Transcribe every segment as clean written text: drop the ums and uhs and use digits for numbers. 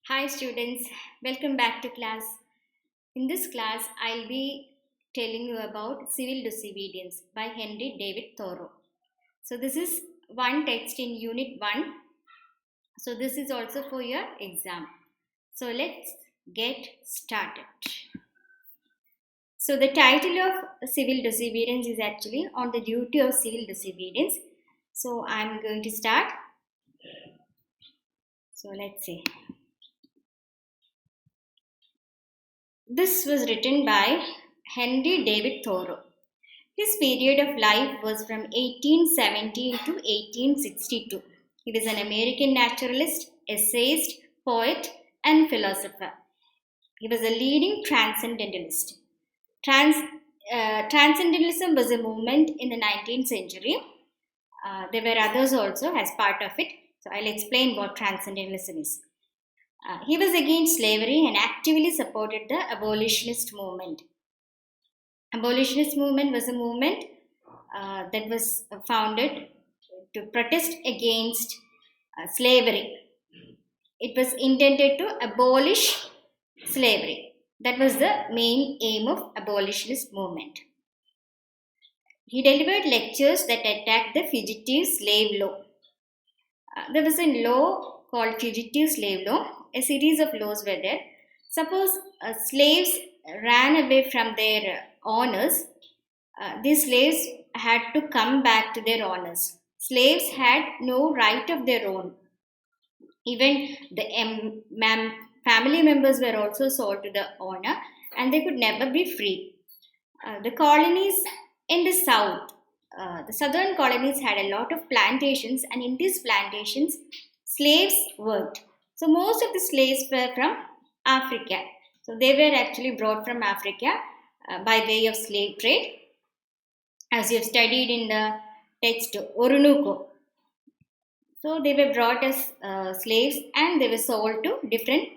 Hi students, welcome back to class. In this class, I'll be telling you about Civil Disobedience by Henry David Thoreau. So this is one text in Unit 1. So this is also for your exam. So let's get started. So the title of Civil Disobedience is actually on the duty of civil disobedience. So I'm going to start. So let's see. This was written by Henry David Thoreau. His period of life was from 1817 to 1862. He was an American naturalist, essayist, poet, and philosopher. He was a leading transcendentalist. Trans, Transcendentalism was a movement in the 19th century. There were others also as part of it. So I'll explain what transcendentalism is. He was against slavery and actively supported the abolitionist movement. Abolitionist movement was a movement that was founded to protest against slavery. It was intended to abolish slavery. That was the main aim of abolitionist movement. He delivered lectures that attacked the fugitive slave law. There was a law called fugitive slave law. A series of laws were there. Suppose slaves ran away from their owners, these slaves had to come back to their owners. Slaves had no right of their own. Even the family members were also sold to the owner and they could never be free. The colonies in the south, the southern colonies had a lot of plantations, and in these plantations, slaves worked. So, most of the slaves were from Africa. So, they were actually brought from Africa by way of slave trade, as you have studied in the text Orinoco. So they were brought as slaves and they were sold to different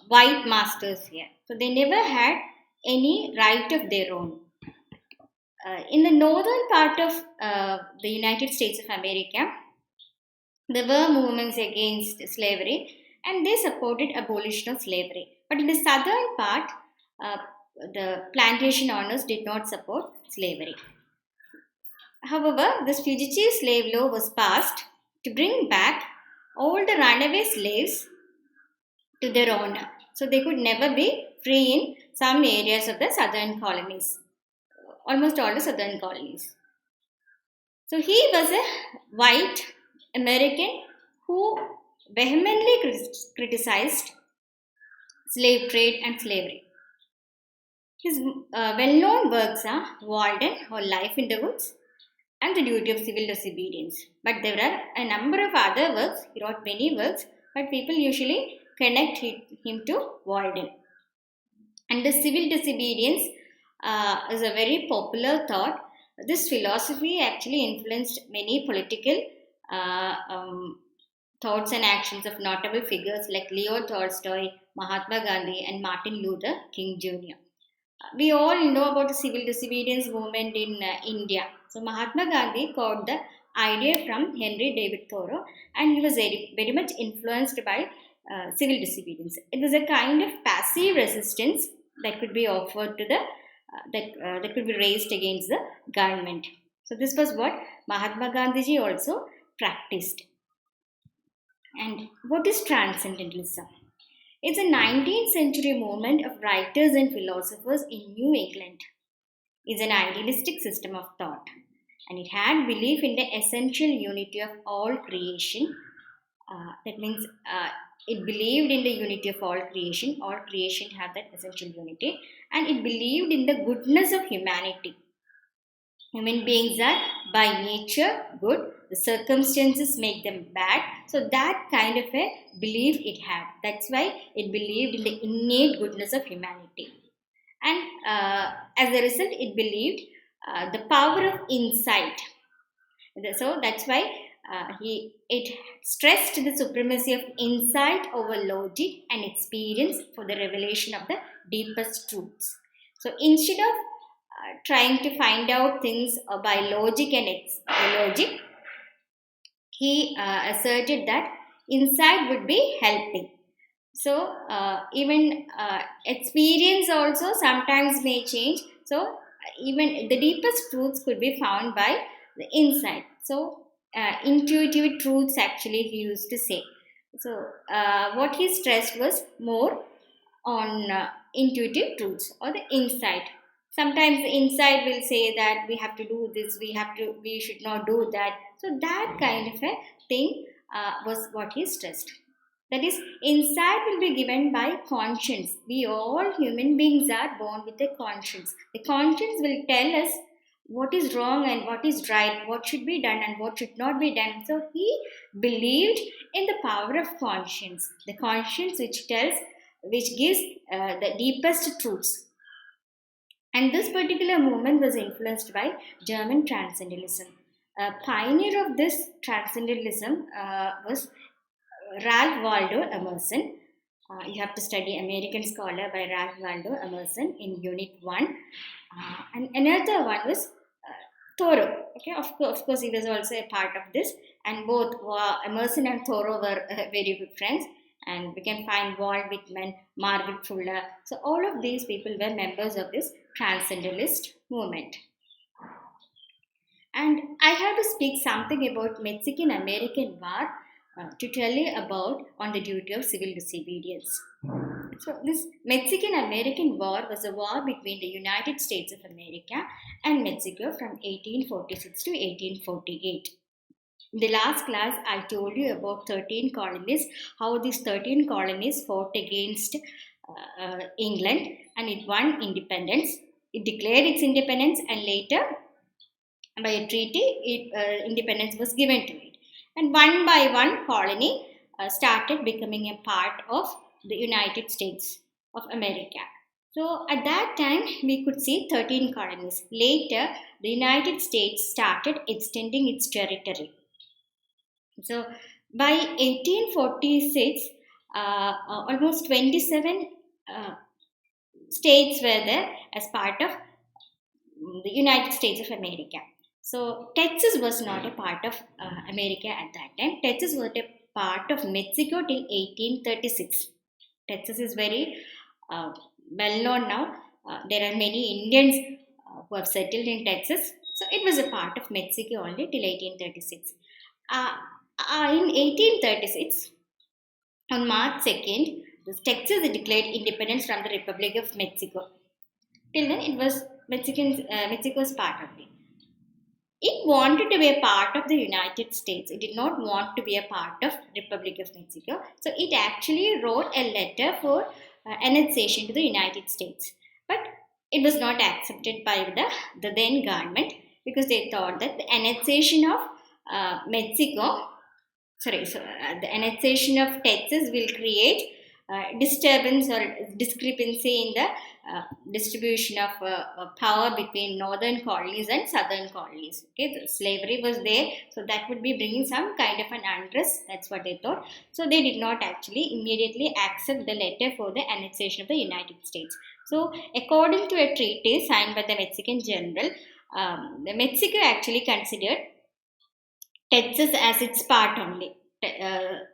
white masters here. So they never had any right of their own. In the northern part of the United States of America, there were movements against slavery and they supported abolition of slavery. But in the southern part, uh, the plantation owners did not support slavery. However, this fugitive slave law was passed to bring back all the runaway slaves to their owner. So they could never be free in some areas of the southern colonies, almost all the southern colonies. So he was a white American who vehemently criticized slave trade and slavery. His well known works are Walden or Life in the Woods and The Duty of Civil Disobedience. But there are a number of other works. He wrote many works, but people usually connect him to Walden. And the civil disobedience is a very popular thought. This philosophy actually influenced many political thoughts and actions of notable figures like Leo Tolstoy, Mahatma Gandhi, and Martin Luther King Jr. We all know about the civil disobedience movement in India. So Mahatma Gandhi caught the idea from Henry David Thoreau, and he was very much influenced by civil disobedience. It was a kind of passive resistance that could be offered to the that could be raised against the government. So this was what Mahatma Gandhi also practiced. And what is transcendentalism? It's a 19th century movement of writers and philosophers in New England. It's an idealistic system of thought, and it had belief in the essential unity of all creation. That means it believed in the unity of all creation. All creation had that essential unity, and it believed in the goodness of humanity. Human beings are by nature good, the circumstances make them bad. So, that kind of a belief it had. That's why it believed in the innate goodness of humanity. And as a result, it believed the power of insight. So, that's why it stressed the supremacy of insight over logic and experience for the revelation of the deepest truths. So, instead of trying to find out things by logic and logic, he asserted that insight would be helping. So even experience also sometimes may change. So even the deepest truths could be found by the insight. So intuitive truths actually he used to say. So what he stressed was more on intuitive truths or the insight. Sometimes the insight will say that we have to do this, we should not do that. So that kind of a thing was what he stressed. That is, insight will be given by conscience. We all human beings are born with a conscience. The conscience will tell us what is wrong and what is right, what should be done and what should not be done. So he believed in the power of conscience, the conscience which gives the deepest truths. And this particular movement was influenced by German transcendentalism. A pioneer of this transcendentalism was Ralph Waldo Emerson. You have to study American Scholar by Ralph Waldo Emerson in Unit 1. And another one was Thoreau. Okay, of course, he was also a part of this. And both Emerson and Thoreau were very good friends. And we can find Walt Whitman, Margaret Fuller. So all of these people were members of this transcendentalist movement. And I have to speak something about Mexican American War to tell you about on the duty of civil disobedience. So this Mexican American War was a war between the United States of America and Mexico from 1846 to 1848. In the last class, I told you about 13 colonies, how these 13 colonies fought against England and it won independence. It declared its independence and later by a treaty, independence was given to it. And one by one, colony started becoming a part of the United States of America. So at that time, we could see 13 colonies. Later, the United States started extending its territory. So by 1846, almost 27 states were there as part of the United States of America. So Texas was not a part of America at that time. Texas was a part of Mexico till 1836. Texas is very well known now. There are many Indians who have settled in Texas. So it was a part of Mexico only till 1836. In 1836, on March 2nd, Texas declared independence from the Republic of Mexico. Till then, it was Mexico's part only. It wanted to be a part of the United States. It did not want to be a part of Republic of Mexico. So it actually wrote a letter for annexation to the United States. But it was not accepted by the then government because they thought that the annexation of the annexation of Texas will create disturbance or discrepancy in the distribution of power between northern colonies and southern colonies. Okay, the slavery was there, so that would be bringing some kind of an unrest. That's what they thought. So they did not actually immediately accept the letter for the annexation of the United States. So according to a treaty signed by the Mexican general, the Mexico actually considered Texas as its part only.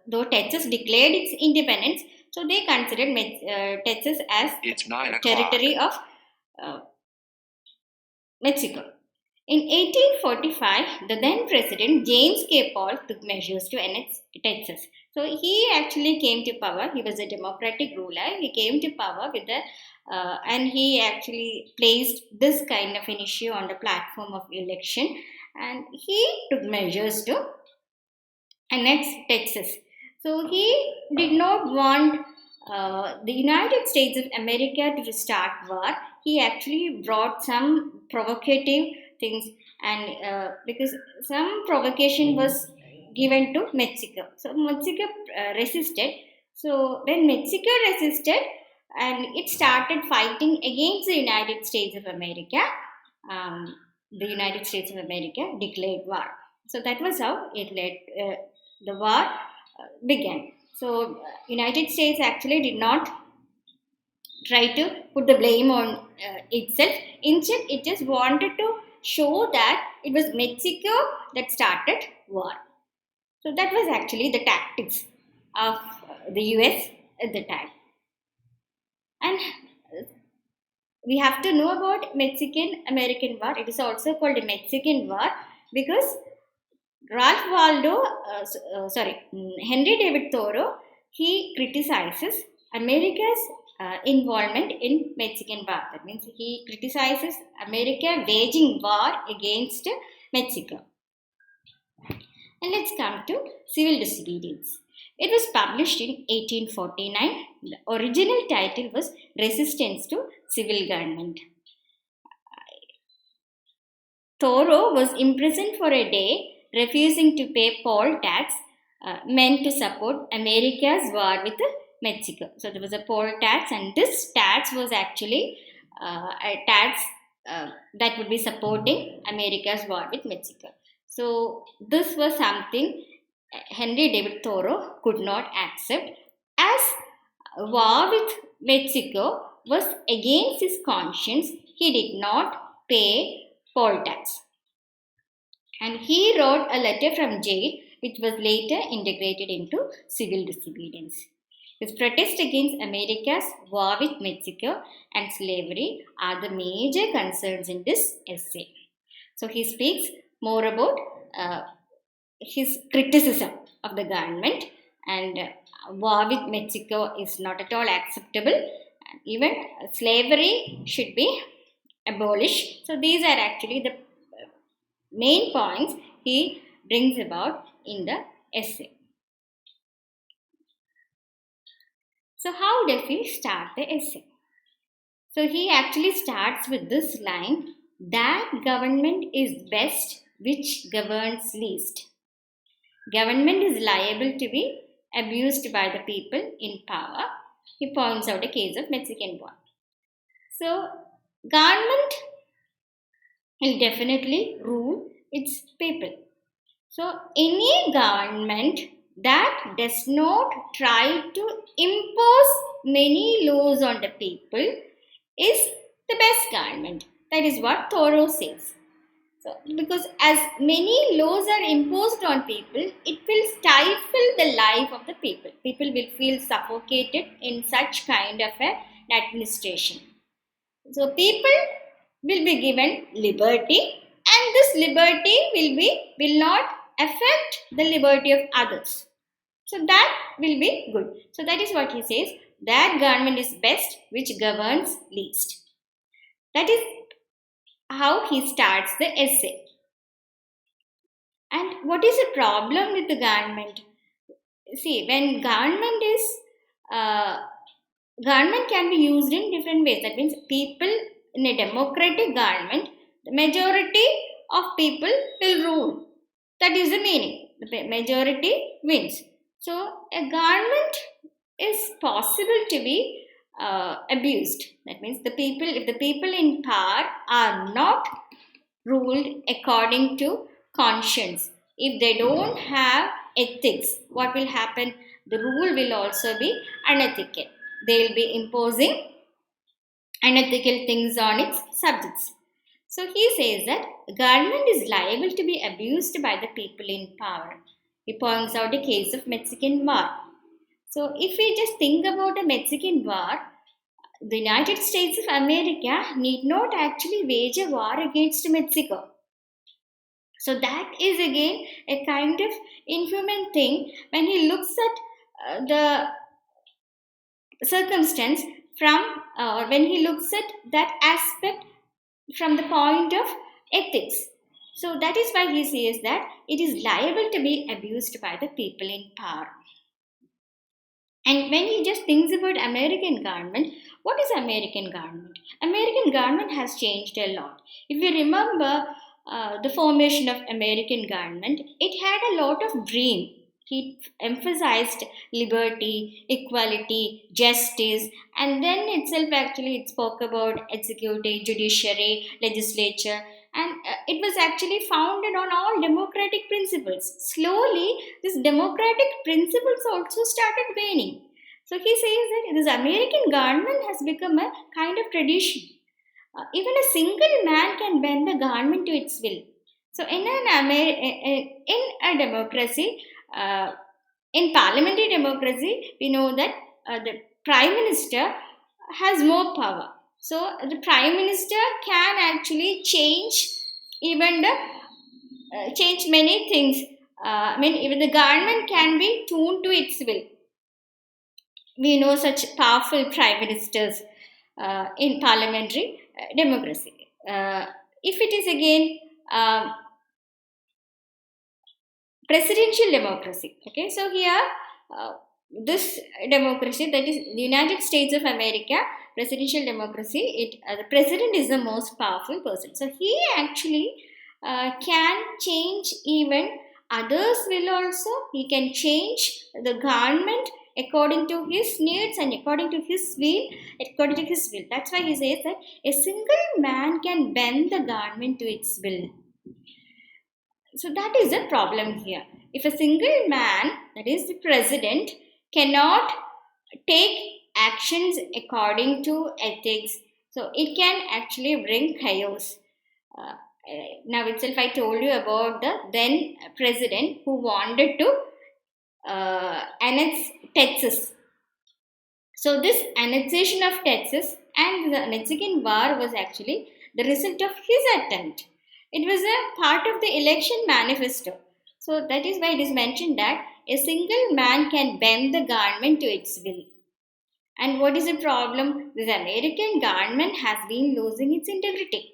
Though Texas declared its independence, so they considered Texas as territory of Mexico. In 1845, the then president James K. Polk took measures to annex Texas. So he actually came to power. He was a democratic ruler. He came to power with and he actually placed this kind of an issue on the platform of election, and he took measures to annex Texas. So he did not want the United States of America to start war. He actually brought some provocative things, and because some provocation was given to Mexico. So Mexico resisted. So when Mexico resisted and it started fighting against the United States of America, the United States of America declared war. So that was how it led. The war began. So United States actually did not try to put the blame on itself. Instead, it just wanted to show that it was Mexico that started war. So that was actually the tactics of the US at the time. And we have to know about Mexican American War. It is also called the Mexican War because Ralph Waldo, Henry David Thoreau, he criticizes America's involvement in Mexican War. That means he criticizes America waging war against Mexico. And let's come to Civil Disobedience. It was published in 1849. The original title was Resistance to Civil Government. Thoreau was imprisoned for a day, refusing to pay poll tax meant to support America's war with Mexico. So there was a poll tax, and this tax was actually a tax that would be supporting America's war with Mexico. So this was something Henry David Thoreau could not accept, as war with Mexico was against his conscience. He did not pay poll tax. And he wrote a letter from jail, which was later integrated into Civil Disobedience. His protest against America's war with Mexico and slavery are the major concerns in this essay. So he speaks more about his criticism of the government, and war with Mexico is not at all acceptable. Even slavery should be abolished. So these are actually the main points he brings about in the essay. So how does he start the essay? So he actually starts with this line, that government is best which governs least. Government is liable to be abused by the people in power. He points out a case of Mexican War. So government will definitely rule its people. So any government that does not try to impose many laws on the people is the best government. That is what Thoreau says. So, because as many laws are imposed on people, it will stifle the life of the people. People will feel suffocated in such kind of an administration. So people will be given liberty, and this liberty will not affect the liberty of others. So that will be good. So that is what he says, that government is best which governs least. That is how he starts the essay. And what is the problem with the government? See, when government can be used in different ways. That means people in a democratic government, the majority of people will rule. That is the meaning. The majority wins. So a government is possible to be abused. That means if the people in power are not ruled according to conscience, if they don't have ethics, what will happen? The rule will also be unethical. They will be imposing unethical things on its subjects. So he says that government is liable to be abused by the people in power. He points out a case of Mexican War. So if we just think about a Mexican War, the United States of America need not actually wage a war against Mexico. So that is again a kind of inhuman thing when he looks at the circumstance from, or when he looks at that aspect from the point of ethics. So that is why he says that it is liable to be abused by the people in power. And when he just thinks about American government, what is American government? American government has changed a lot. If you remember the formation of American government, it had a lot of dream. He emphasized liberty, equality, justice, and then itself actually it spoke about executive, judiciary, legislature, and it was actually founded on all democratic principles. Slowly, these democratic principles also started waning. So he says that this American government has become a kind of tradition. Even a single man can bend the government to its will. So in a democracy, in parliamentary democracy, we know that the prime minister has more power. So the prime minister can actually change even the change many things. I mean, even the government can be tuned to its will. We know such powerful prime ministers in parliamentary democracy. If it is again presidential democracy, okay, so here uh, this democracy, that is the United States of America, presidential democracy, the president is the most powerful person. So he actually can change even others will also. He can change the government according to his needs and according to his will. That's why he says that a single man can bend the government to its will. So that is the problem here. If a single man, that is the president, cannot take actions according to ethics, so it can actually bring chaos. Uh, Now itself, I told you about the then president who wanted to annex Texas. So this annexation of Texas and the Mexican War was actually the result of his attempt. It was a part of the election manifesto. So that is why it is mentioned that a single man can bend the government to its will. And what is the problem? This American government has been losing its integrity.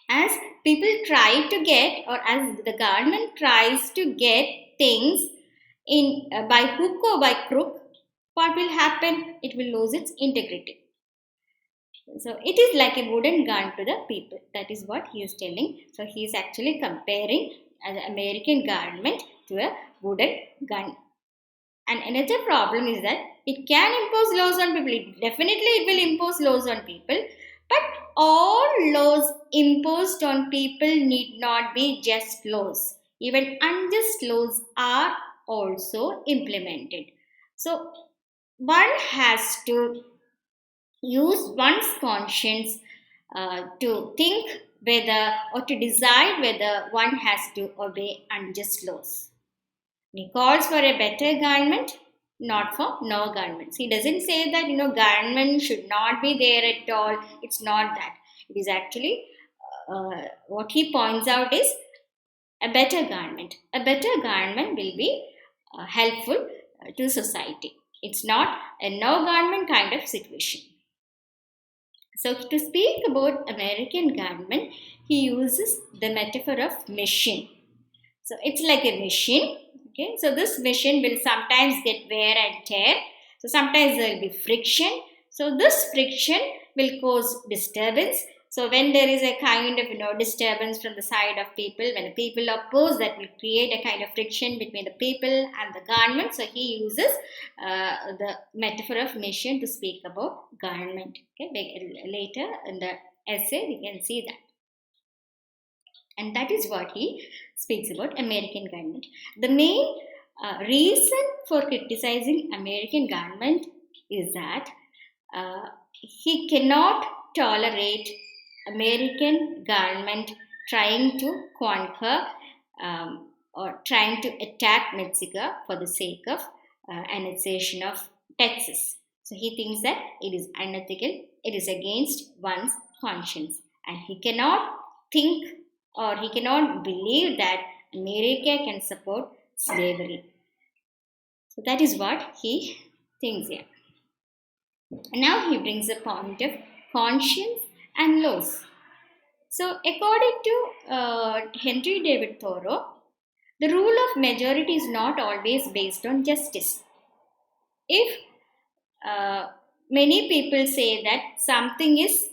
As people try to get, or as the government tries to get things in by hook or by crook, what will happen? It will lose its integrity. So it is like a wooden gun to the people. That is what he is telling. So he is actually comparing the American government to a wooden gun. And another problem is that it can impose laws on people. Definitely it will impose laws on people. But all laws imposed on people need not be just laws. Even unjust laws are also implemented. So one has to use one's conscience to think whether or to decide whether one has to obey unjust laws. He calls for a better government, not for no governments. He doesn't say that government should not be there at all. It's not that. It is actually what he points out is a better government. A better government will be helpful to society. It's not a no government kind of situation. So to speak about American government, he uses the metaphor of machine. So it's like a machine. Okay, so this machine will sometimes get wear and tear. So sometimes there will be friction. So this friction will cause disturbance. So when there is a kind of disturbance from the side of people, when the people oppose, that will create a kind of friction between the people and the government. So he uses the metaphor of machine to speak about government. Okay, later in the essay we can see that. And that is what he speaks about American government. The main reason for criticizing American government is that he cannot tolerate American government trying to conquer or trying to attack Mexico for the sake of annexation of Texas. So he thinks that it is unethical, it is against one's conscience, and he cannot think or he cannot believe that America can support slavery. So that is what he thinks here. And now he brings a point of conscience and laws. So according to Henry David Thoreau, the rule of majority is not always based on justice. If many people say that something is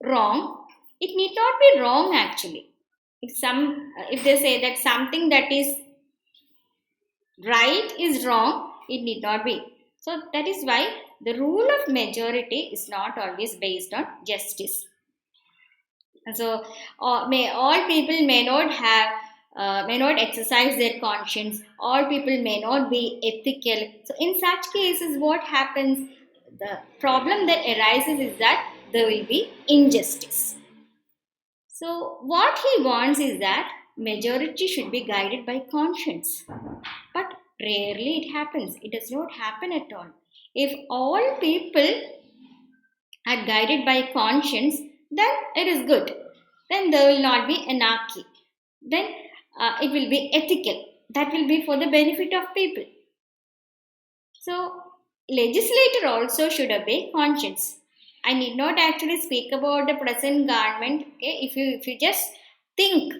wrong, it need not be wrong actually. If they say that something that is right is wrong, it need not be. So that is why the rule of majority is not always based on justice. So all people may not exercise their conscience. All people may not be ethical. So in such cases, what happens? The problem that arises is that there will be injustice. So what he wants is that majority should be guided by conscience. But Rarely it happens. It does not happen at all. If all people are guided by conscience, then it is good. Then there will not be anarchy. Then it will be ethical. That will be for the benefit of people. So, legislator also should obey conscience. I need not actually speak about the present government. Okay, if you just think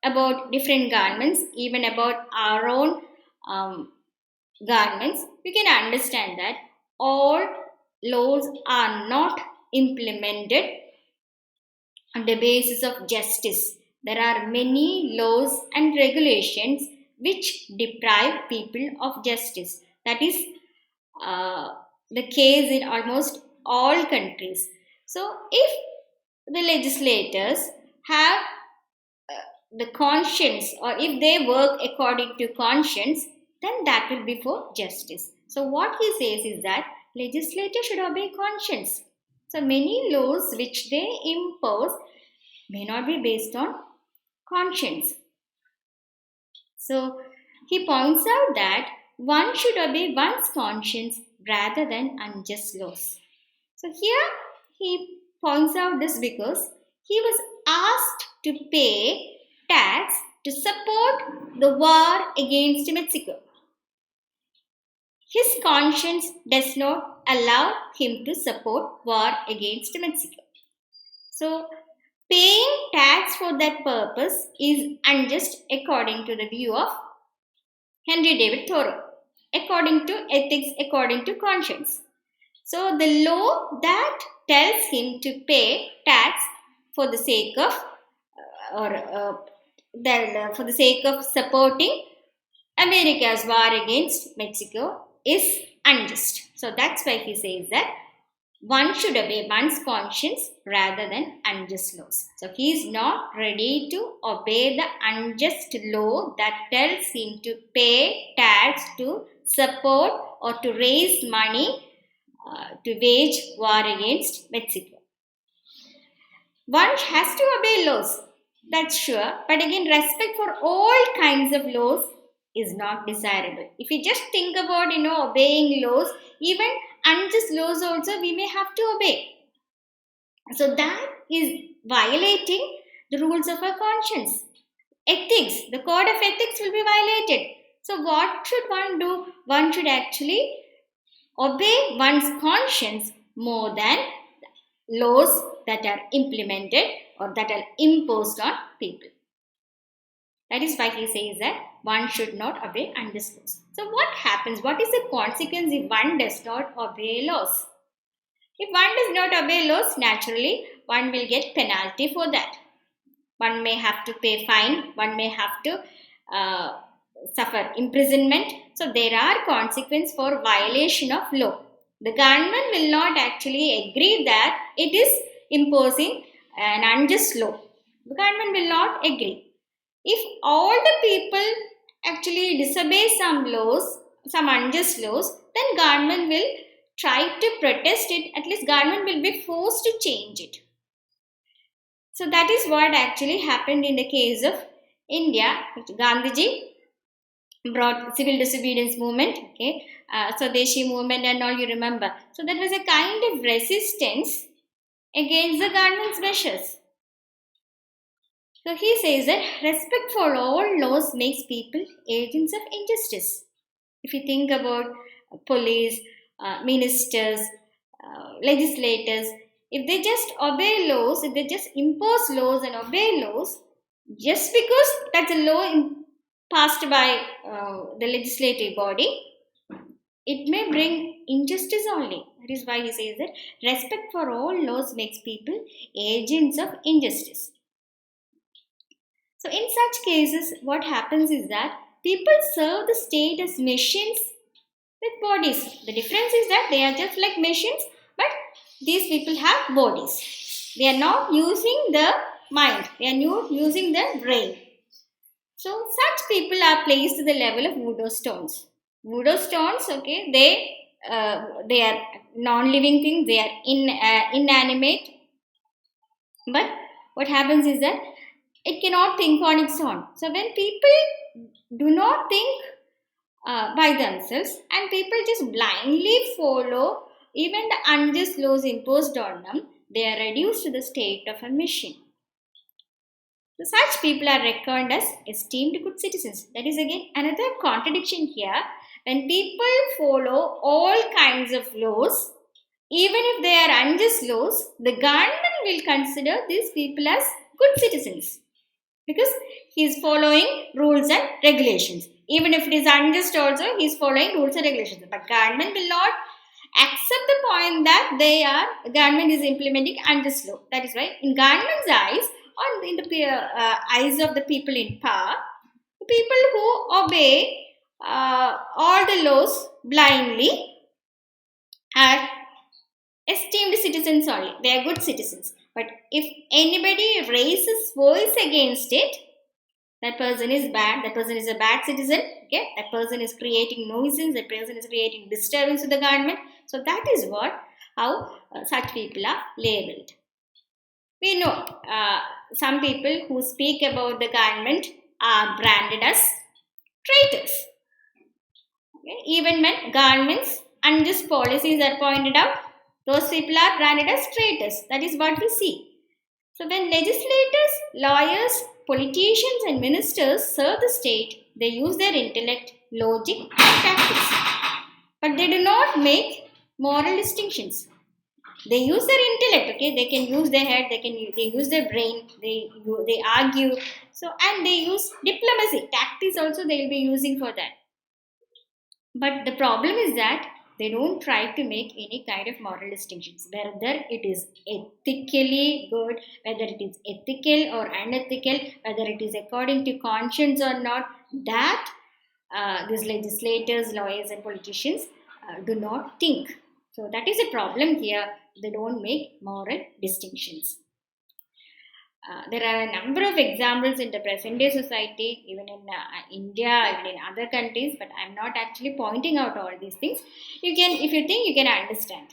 about different governments, even about our own um, governments, we can understand that all laws are not implemented on the basis of justice. There are many laws and regulations which deprive people of justice. That is uh, the case in almost all countries. So, if the legislators have the conscience, or if they work according to conscience, then that will be for justice. So, what he says is that legislators should obey conscience. So, many laws which they impose may not be based on conscience. So, he points out that one should obey one's conscience rather than unjust laws. So, here he points out this because he was asked to pay tax to support the war against Mexico. His conscience does not allow him to support war against Mexico. So, paying tax for that purpose is unjust according to the view of Henry David Thoreau, according to ethics, according to conscience. So, the law that tells him to pay tax for the sake of for the sake of supporting America's war against Mexico is unjust. So that's why he says that one should obey one's conscience rather than unjust laws. So he is not ready to obey the unjust law that tells him to pay tax to support or to raise money to wage war against Mexico. One has to obey laws, that's sure, but again, respect for all kinds of laws is not desirable. If you just think about, obeying laws, even unjust laws also we may have to obey. So that is violating the rules of our conscience. Ethics, the code of ethics will be violated. So what should one do? One should actually obey one's conscience more than laws that are implemented or that are imposed on people. That is why he says that one should not obey unjust laws. So, what happens? What is the consequence if one does not obey laws? If one does not obey laws, naturally one will get penalty for that. One may have to pay fine. One may have to suffer imprisonment. So, there are consequences for violation of law. The government will not actually agree that it is imposing an unjust law. The government will not agree. If all the people actually disobey some laws, some unjust laws, then government will try to protest it. At least government will be forced to change it. So that is what actually happened in the case of India. Gandhiji brought civil disobedience movement, okay, Swadeshi movement and all, you remember. So that was a kind of resistance against the government's measures. So he says that respect for all laws makes people agents of injustice. If you think about police, ministers, legislators, if they just obey laws, if they just impose laws and obey laws, just because that's a law passed by the legislative body, it may bring injustice only. That is why he says that respect for all laws makes people agents of injustice. So, in such cases, what happens is that people serve the state as machines with bodies. The difference is that they are just like machines, but these people have bodies. They are not using the mind, they are not using the brain. So, such people are placed to the level of voodoo stones. Voodoo stones, okay, they are non-living things, they are inanimate. But what happens is that it cannot think on its own. So when people do not think by themselves, and people just blindly follow even the unjust laws imposed on them. They are reduced to the state of a machine. So such people are reckoned as esteemed good citizens. That is again another contradiction here. When people follow all kinds of laws, even if they are unjust laws, the government will consider these people as good citizens because he is following rules and regulations. Even if it is unjust, also he is following rules and regulations. But government will not accept the point that government is implementing unjust law. That is why, in government's eyes, or in the eyes of the people in power, the people who obey all the laws blindly are esteemed citizens only. They are good citizens. But if anybody raises voice against it, that person is bad, that person is a bad citizen, okay, that person is creating nuisance, that person is creating disturbance to the government. So that is how such people are labeled. We know some people who speak about the government are branded as traitors. Okay? Even when government's unjust policies are pointed out, those people are branded as traitors. That is what we see. So when legislators, lawyers, politicians and ministers serve the state, they use their intellect, logic and tactics. But they do not make moral distinctions. They use their intellect, okay? They can use their head, they use their brain, they argue. So, and they use diplomacy, tactics also they will be using for that. But the problem is that they don't try to make any kind of moral distinctions, whether it is ethically good, whether it is ethical or unethical, whether it is according to conscience or not. That these legislators, lawyers and politicians do not think. So that is a problem here. They don't make moral distinctions. There are a number of examples in the present day society, even in India, even in other countries, but I'm not actually pointing out all these things. You can, if you think, you can understand.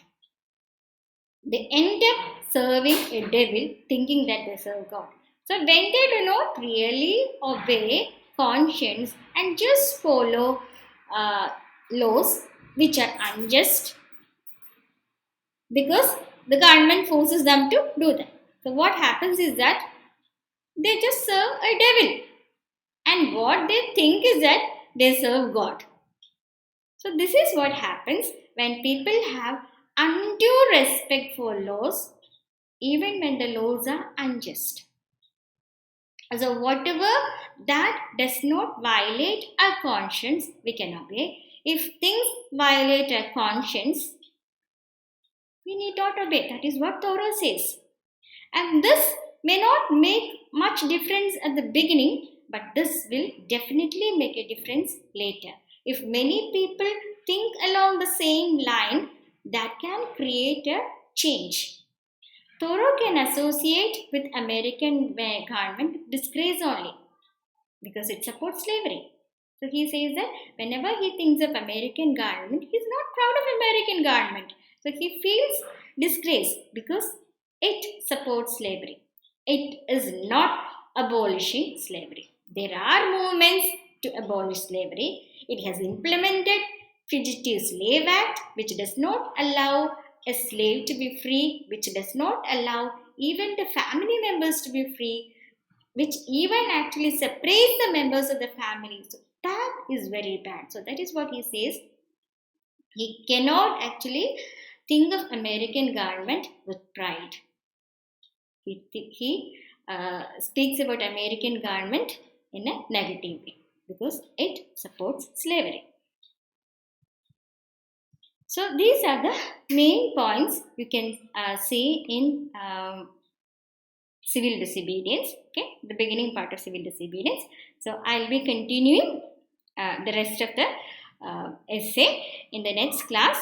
They end up serving a devil thinking that they serve God. So when they do not really obey conscience and just follow laws which are unjust because the government forces them to do that. So what happens is that they just serve a devil, and what they think is that they serve God. So this is what happens when people have undue respect for laws, even when the laws are unjust. So whatever that does not violate our conscience, we can obey. If things violate our conscience, we need not obey. That is what Torah says. And this may not make much difference at the beginning, but this will definitely make a difference later. If many people think along the same line, that can create a change. Thoreau can associate with American government disgrace only because it supports slavery. So he says that whenever he thinks of American government, he is not proud of American government. So he feels disgrace because it supports slavery. It is not abolishing slavery. There are movements to abolish slavery. It has implemented Fugitive Slave Act, which does not allow a slave to be free, which does not allow even the family members to be free, which even actually separates the members of the family. So that is very bad. So that is what he says. He cannot actually think of American government with pride. He speaks about American government in a negative way because it supports slavery. So these are the main points you can see in civil disobedience. Okay, the beginning part of civil disobedience. So I'll be continuing the rest of the essay in the next class.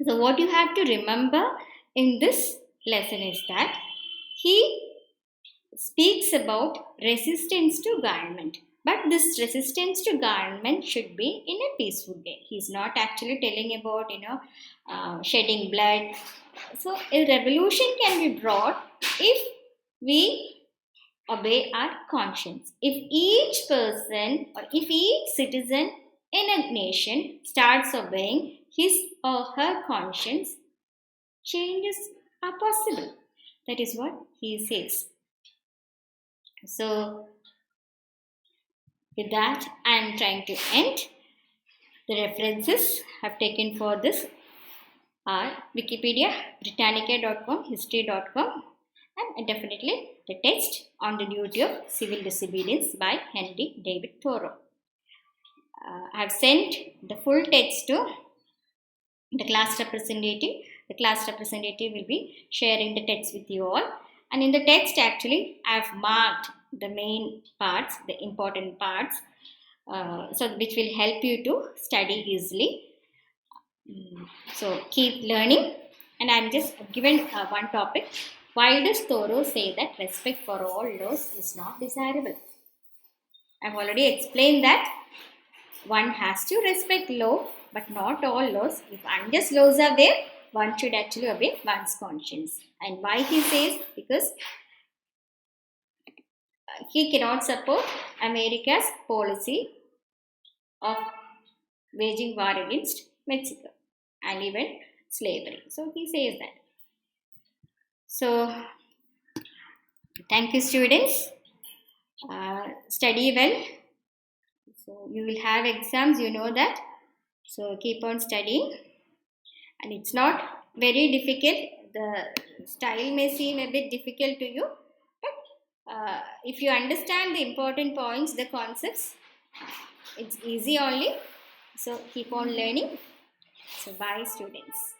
So what you have to remember in this lesson is that he speaks about resistance to government, but this resistance to government should be in a peaceful way. He's not actually telling about shedding blood. So a revolution can be brought if we obey our conscience. If each person or if each citizen In a nation starts obeying his or her conscience, changes are possible. That is what he says. So, with that, I am trying to end. The references I've taken for this are Wikipedia, Britannica.com, History.com, and definitely the text on the duty of civil disobedience by Henry David Thoreau. I have sent the full text to the class representative. The class representative will be sharing the text with you all. And in the text, actually, I have marked the main parts, the important parts, so which will help you to study easily. So keep learning. And I'm just given one topic. Why does Thoreau say that respect for all laws is not desirable? I've already explained that one has to respect law, but not all laws. If unjust laws are there, one should actually obey one's conscience. And why he says? Because he cannot support America's policy of waging war against Mexico and even slavery. So he says that. So thank you, students. Study well. So you will have exams, you know that. So keep on studying. And it's not very difficult. The style may seem a bit difficult to you, but if you understand the important points, the concepts, it's easy only. So keep on learning. So bye, students.